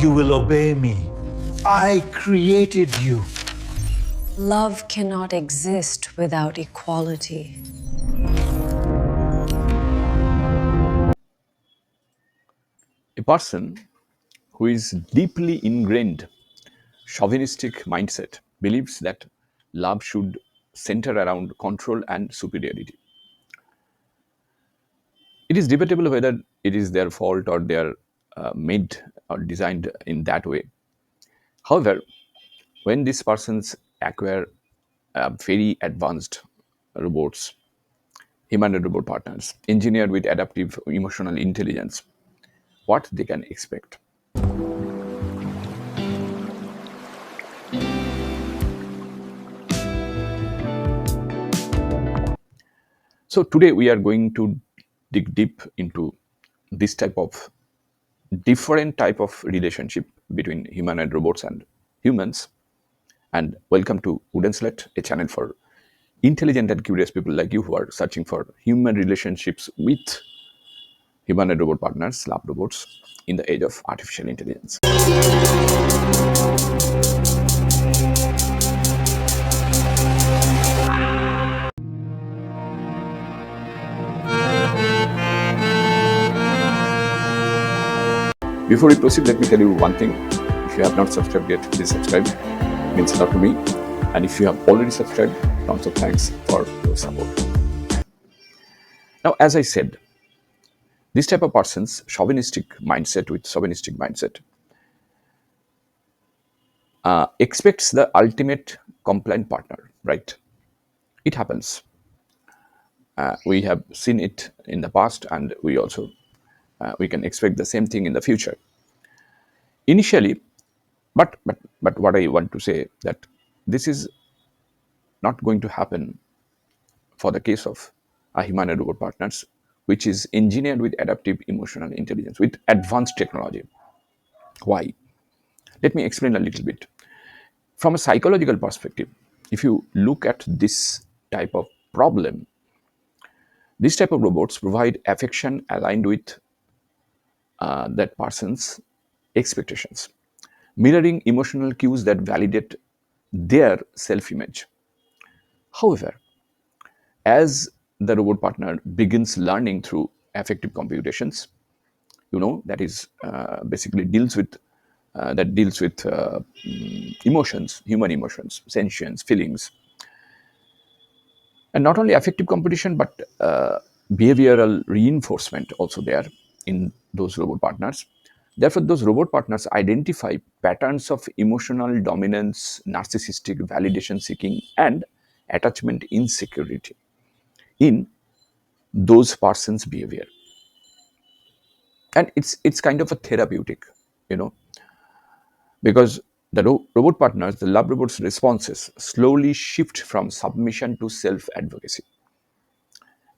you will obey me. I created you. Love cannot exist without equality. A person who is deeply ingrained chauvinistic mindset believes that love should center around control and superiority. It is debatable whether it is their fault or they are made or designed in that way. However, when these persons acquire very advanced robots, humanoid robot partners, engineered with adaptive emotional intelligence, what they can expect. So today we are going to dig deep into this type of different type of relationship between humanoid robots and humans. And welcome to Wooden Slate, a channel for intelligent and curious people like you who are searching for human relationships with humanoid robot partners, lab robots, in the age of artificial intelligence. Before we proceed, let me tell you one thing. If you have not subscribed yet, please subscribe. It means a lot to me. And if you have already subscribed, tons of thanks for your support. Now, as I said, this type of person's chauvinistic mindset expects the ultimate compliant partner, right? It happens. We have seen it in the past, and we can expect the same thing in the future. Initially, but what I want to say that this is not going to happen for the case of a humanoid robot partners, which is engineered with adaptive emotional intelligence, with advanced technology. Why? Let me explain a little bit. From a psychological perspective, if you look at this type of problem, this type of robots provide affection aligned with that person's expectations, mirroring emotional cues that validate their self image. However, as the robot partner begins learning through affective computations, that is basically deals with emotions, human emotions, sentience, feelings, and not only affective competition but behavioral reinforcement also there in those robot partners. Therefore, those robot partners identify patterns of emotional dominance, narcissistic validation seeking, and attachment insecurity in those persons' behavior. And it's kind of a therapeutic, you know, because the robot partners, the lab robots' responses slowly shift from submission to self-advocacy,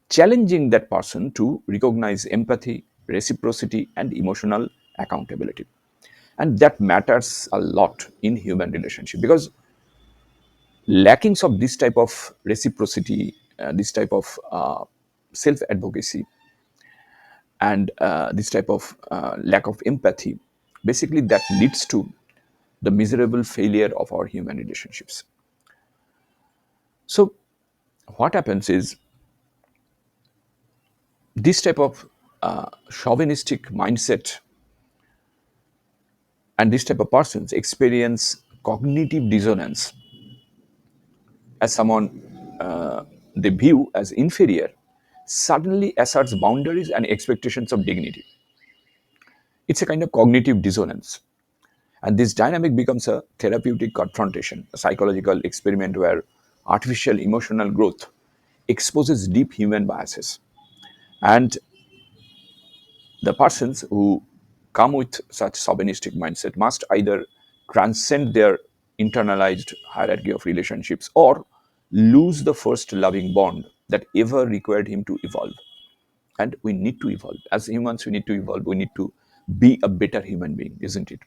challenging that person to recognize empathy, reciprocity, and emotional accountability. And that matters a lot in human relationship because lackings of this type of reciprocity, this type of self-advocacy, and this type of lack of empathy, basically that leads to the miserable failure of our human relationships. So what happens is this type of chauvinistic mindset and this type of persons experience cognitive dissonance as someone they view as inferior suddenly asserts boundaries and expectations of dignity. It's a kind of cognitive dissonance. And this dynamic becomes a therapeutic confrontation, a psychological experiment where artificial emotional growth exposes deep human biases. And the persons who come with such chauvinistic mindset must either transcend their internalized hierarchy of relationships or lose the first loving bond that ever required him to evolve. And we need to evolve. As humans, we need to evolve. We need to be a better human being, isn't it?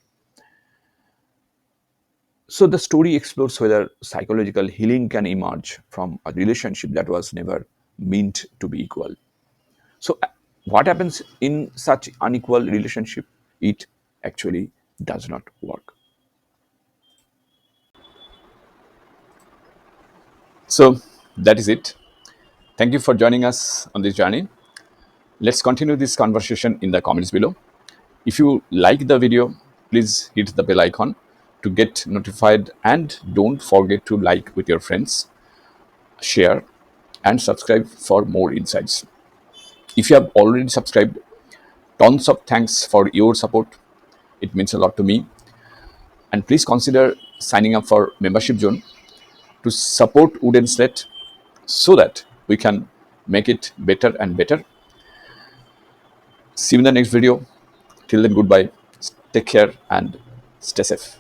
So the story explores whether psychological healing can emerge from a relationship that was never meant to be equal. So what happens in such unequal relationship? It actually does not work. So that is it. Thank you for joining us on this journey. Let's continue this conversation in the comments below. If you like the video, please hit the bell icon to get notified, and don't forget to like with your friends, share, and subscribe for more insights. If you have already subscribed, tons of thanks for your support. It means a lot to me. And please consider signing up for membership zone to support Wooden Slate so that we can make it better and better. See you in the next video. Till then, goodbye. Take care and stay safe.